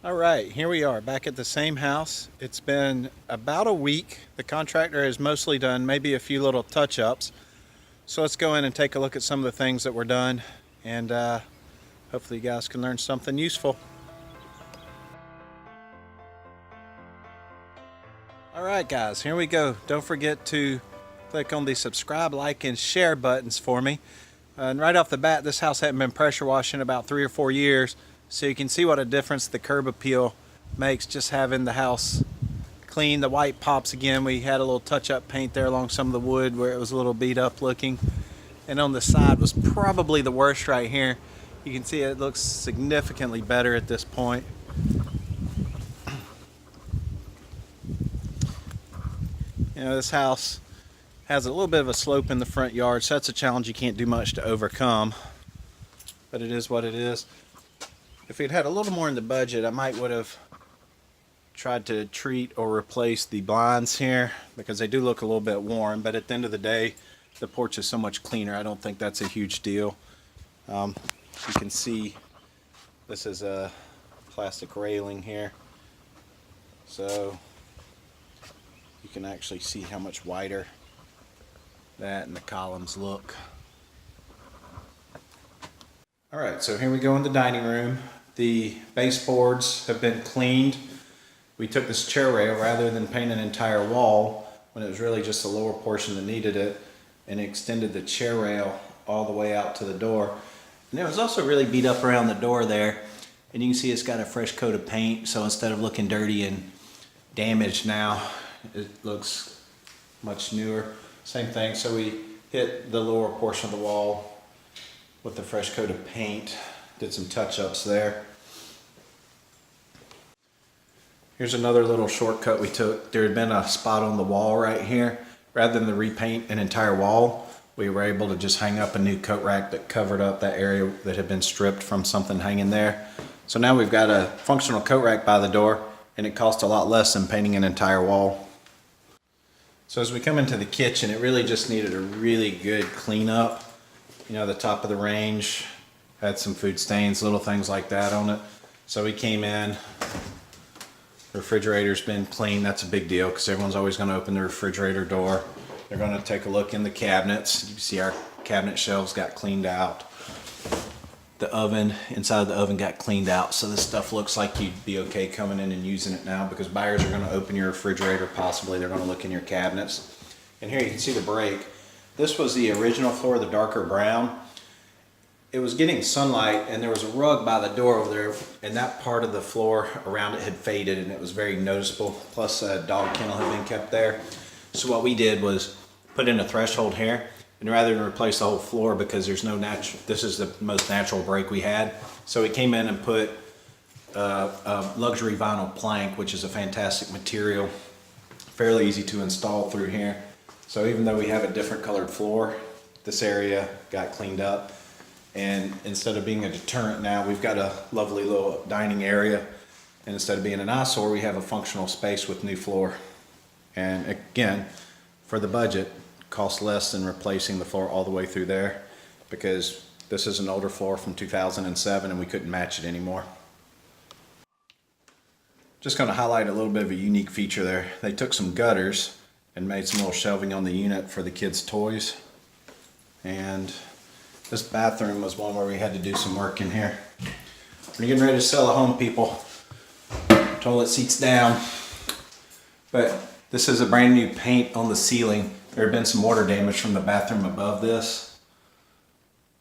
All right, here we are back at the same house. It's been about a week. The contractor has mostly done maybe a few little touch-ups. So let's go in and take a look at some of the things that were done, and hopefully you guys can learn something useful. All right, guys, here we go. Don't forget to click on the subscribe, like, and share buttons for me. And right off the bat, this house hadn't been pressure washed in about 3 or 4 years, so you can see what a difference the curb appeal makes just having the house clean. The white pops again. We had a little touch-up paint there along some of the wood where it was a little beat up looking, and on the side was probably the worst right here. You can see it looks significantly better at this point. You know, this house has a little bit of a slope in the front yard, so that's a challenge you can't do much to overcome, but it is what it is. If we'd had a little more in the budget, I might would have tried to treat or replace the blinds here because they do look a little bit worn, but at the end of the day, the porch is so much cleaner. I don't think that's a huge deal. You can see this is a plastic railing here, so you can actually see how much wider that and the columns look. All right, so here we go in the dining room. The baseboards have been cleaned. We took this chair rail rather than paint an entire wall when it was really just the lower portion that needed it, and extended the chair rail all the way out to the door. And it was also really beat up around the door there, and you can see it's got a fresh coat of paint, so instead of looking dirty and damaged now, it looks much newer. Same thing, so we hit the lower portion of the wall with the fresh coat of paint, did some touch-ups there. Here's another little shortcut we took. There had been a spot on the wall right here. Rather than repaint an entire wall, we were able to just hang up a new coat rack that covered up that area that had been stripped from something hanging there. So now we've got a functional coat rack by the door, and it cost a lot less than painting an entire wall. So as we come into the kitchen, it really just needed a really good cleanup. You know, the top of the range had some food stains, little things like that on it. So we came in, the refrigerator's been cleaned. That's a big deal because everyone's always going to open the refrigerator door. They're going to take a look in the cabinets. You can see our cabinet shelves got cleaned out. The oven, inside of the oven got cleaned out. So this stuff looks like you'd be okay coming in and using it now because buyers are going to open your refrigerator, possibly. They're going to look in your cabinets. And here you can see the break. This was the original floor, the darker brown. It was getting sunlight, and there was a rug by the door over there, and that part of the floor around it had faded, and it was very noticeable. Plus a dog kennel had been kept there. So what we did was put in a threshold here, and rather than replace the whole floor because there's no natural, this is the most natural break we had. So we came in and put a luxury vinyl plank, which is a fantastic material, fairly easy to install through here. So even though we have a different colored floor, this area got cleaned up. And instead of being a deterrent now, we've got a lovely little dining area. And instead of being an eyesore, we have a functional space with new floor. And again, for the budget, costs less than replacing the floor all the way through there because this is an older floor from 2007 and we couldn't match it anymore. Just going to highlight a little bit of a unique feature there. They took some gutters and made some little shelving on the unit for the kids' toys. And this bathroom was one where we had to do some work in here. When you're getting ready to sell a home, people, toilet seats down. But this is a brand new paint on the ceiling. There had been some water damage from the bathroom above this.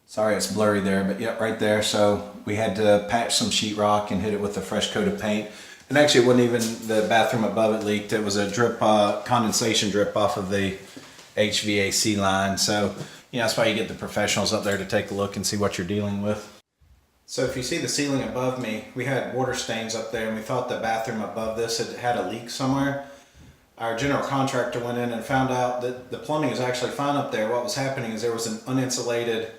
Sorry it's blurry there, but yep, right there. So we had to patch some sheetrock and hit it with a fresh coat of paint. And actually it wasn't even the bathroom above it leaked. It was a drip, condensation drip off of the HVAC line. So you know, that's why you get the professionals up there to take a look and see what you're dealing with. So if you see the ceiling above me, we had water stains up there and we thought the bathroom above this had a leak somewhere. Our general contractor went in and found out that the plumbing is actually fine up there. What was happening is there was an uninsulated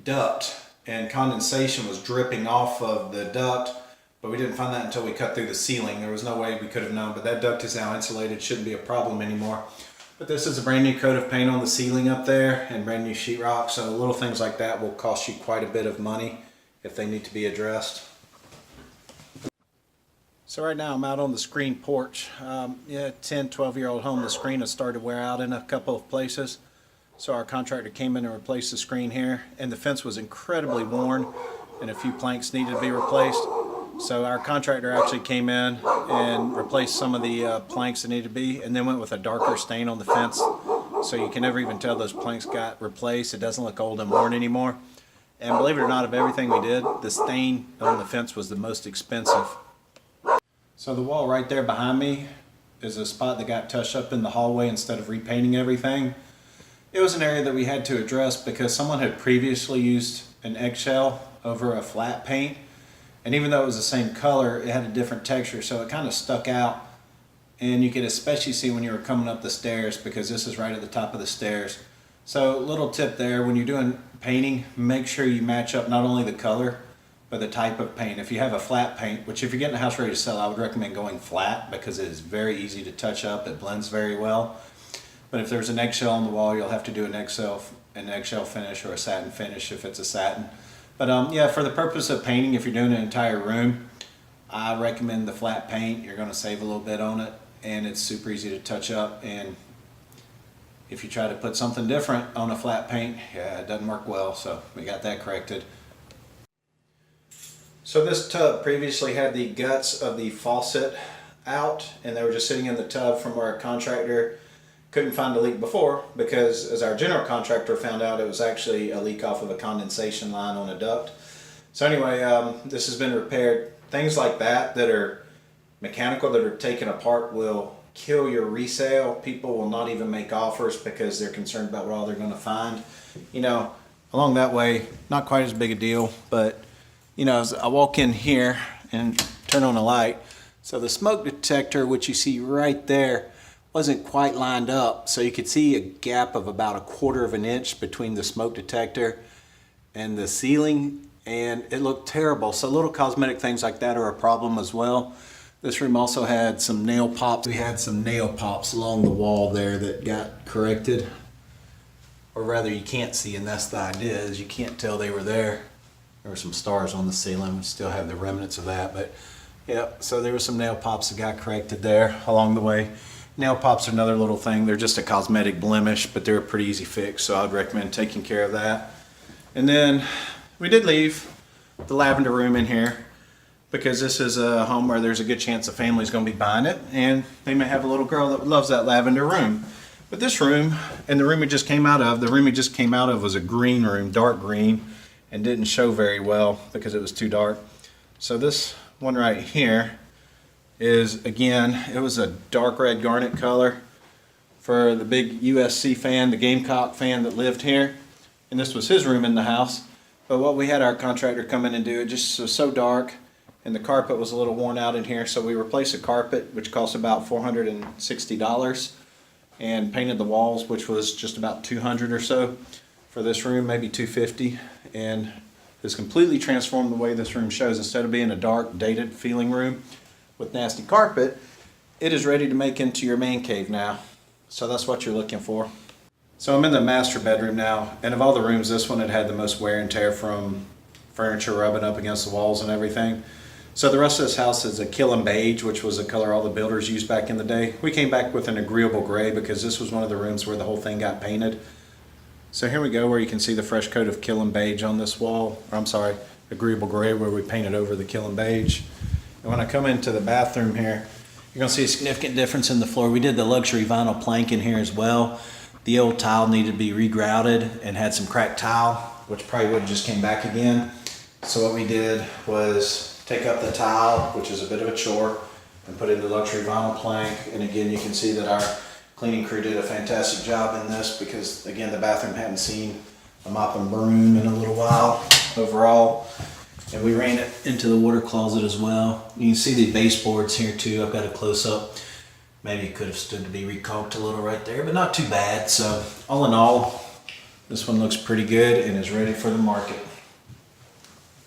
duct and condensation was dripping off of the duct, but we didn't find that until we cut through the ceiling. There was no way we could have known, but that duct is now insulated, shouldn't be a problem anymore. But this is a brand new coat of paint on the ceiling up there and brand new sheetrock, so little things like that will cost you quite a bit of money if they need to be addressed. So right now I'm out on the screen porch. Yeah, 10, 12-year-old home. The screen has started to wear out in a couple of places. So our contractor came in and replaced the screen here, and the fence was incredibly worn and a few planks needed to be replaced. So our contractor actually came in and replaced some of the planks that needed to be, and then went with a darker stain on the fence. So you can never even tell those planks got replaced. It doesn't look old and worn anymore. And believe it or not, of everything we did, the stain on the fence was the most expensive. So the wall right there behind me is a spot that got touched up in the hallway instead of repainting everything. It was an area that we had to address because someone had previously used an eggshell over a flat paint, and even though it was the same color, it had a different texture, so it kind of stuck out. And you could especially see when you were coming up the stairs, because this is right at the top of the stairs. So little tip there, when you're doing painting, make sure you match up not only the color but the type of paint. If you have a flat paint, which if you're getting a house ready to sell, I would recommend going flat because it is very easy to touch up. It blends very well. But if there's an eggshell on the wall, you'll have to do an eggshell finish or a satin finish if it's a satin. But yeah, for the purpose of painting, if you're doing an entire room, I recommend the flat paint. You're going to save a little bit on it, and it's super easy to touch up. And if you try to put something different on a flat paint, yeah, it doesn't work well. So we got that corrected. So this tub previously had the guts of the faucet out, and they were just sitting in the tub from where our contractor couldn't find a leak before, because as our general contractor found out, it was actually a leak off of a condensation line on a duct. So anyway, this has been repaired. Things like that that are mechanical, that are taken apart, will kill your resale. People will not even make offers because they're concerned about what all they're going to find. You know, along that way, not quite as big a deal, but you know, as I walk in here and turn on a light, so the smoke detector, which you see right there, wasn't quite lined up. So you could see a gap of about 1/4 of an inch between the smoke detector and the ceiling, and it looked terrible. So little cosmetic things like that are a problem as well. This room also had some nail pops. We had some nail pops along the wall there that got corrected. Or rather, you can't see, and that's the idea, is you can't tell they were there. There were some stars on the ceiling. We still have the remnants of that, but yeah, so there were some nail pops that got corrected there along the way. Nail pops are another little thing. They're just a cosmetic blemish, but they're a pretty easy fix, so I'd recommend taking care of that. And then we did leave the lavender room in here because this is a home where there's a good chance a family's going to be buying it, and they may have a little girl that loves that lavender room. But this room, and the room we just came out of, was a green room, dark green, and didn't show very well because it was too dark. So this one right here is, again, it was a dark red garnet color for the big USC fan, the Gamecock fan that lived here, and this was his room in the house. But what we had our contractor come in and do, it just was so dark, and the carpet was a little worn out in here, so we replaced the carpet, which cost about $460, and painted the walls, which was just about $200 or so for this room, maybe $250, and has completely transformed the way this room shows. Instead of being a dark, dated feeling room with nasty carpet, it is ready to make into your man cave now. So that's what you're looking for. So I'm in the master bedroom now, and of all the rooms, this one had the most wear and tear from furniture rubbing up against the walls and everything. So the rest of this house is a killing beige, which was a color all the builders used back in the day. We came back with an agreeable gray because this was one of the rooms where the whole thing got painted. So here we go, where you can see the fresh coat of killing beige on this wall. Or I'm sorry, agreeable gray, where we painted over the killing beige. And when I come into the bathroom here, you're going to see a significant difference in the floor. We did the luxury vinyl plank in here as well. The old tile needed to be regrouted and had some cracked tile, which probably would have just came back again. So what we did was take up the tile, which is a bit of a chore, and put in the luxury vinyl plank. And again, you can see that our cleaning crew did a fantastic job in this because, again, the bathroom hadn't seen a mop and broom in a little while overall. And we ran it into the water closet as well. You can see the baseboards here too. I've got a close-up. Maybe it could have stood to be recaulked a little right there, but not too bad. So all in all, this one looks pretty good and is ready for the market.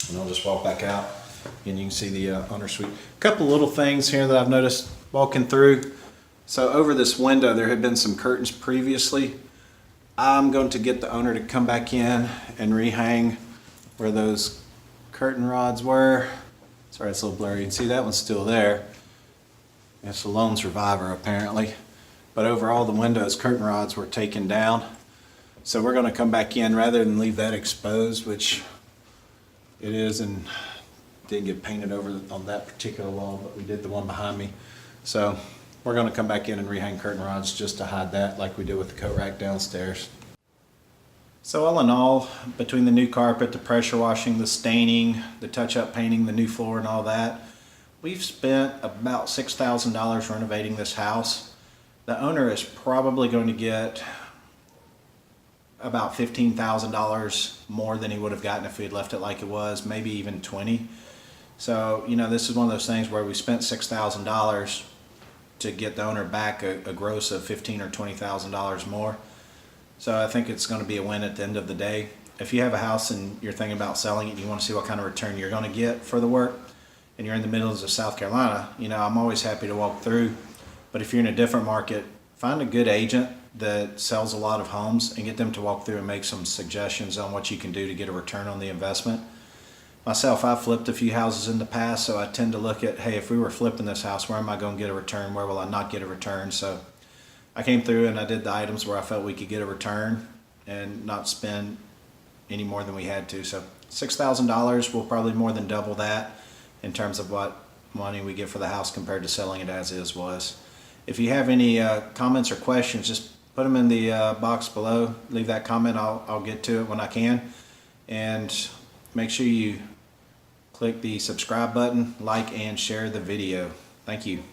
And I'll just walk back out and you can see the owner suite. A couple little things here that I've noticed walking through. So over this window, there had been some curtains previously. I'm going to get the owner to come back in and rehang where those curtain rods were. It's Sorry, it's a little blurry. You can see that one's still there. It's a lone survivor apparently. But overall the windows, curtain rods were taken down. So we're going to come back in rather than leave that exposed, which it is, and didn't get painted over on that particular wall, but we did the one behind me. So we're going to come back in and rehang curtain rods just to hide that like we did with the coat rack downstairs. So all in all, between the new carpet, the pressure washing, the staining, the touch-up painting, the new floor and all that, we've spent about $6,000 renovating this house. The owner is probably going to get about $15,000 more than he would have gotten if we had left it like it was, maybe even 20. So, you know, this is one of those things where we spent $6,000 to get the owner back a gross of $15,000 or $20,000 more. So I think it's going to be a win at the end of the day. If you have a house and you're thinking about selling it and you want to see what kind of return you're going to get for the work, and you're in the middle of South Carolina, you know, I'm always happy to walk through. But if you're in a different market, find a good agent that sells a lot of homes and get them to walk through and make some suggestions on what you can do to get a return on the investment. Myself, I've flipped a few houses in the past, so I tend to look at, hey, if we were flipping this house, where am I going to get a return? Where will I not get a return? So I came through and I did the items where I felt we could get a return and not spend any more than we had to. So $6,000 will probably more than double that in terms of what money we get for the house compared to selling it as is was. If you have any comments or questions, just put them in the box below. Leave that comment. I'll get to it when I can. And make sure you click the subscribe button, like, and share the video. Thank you.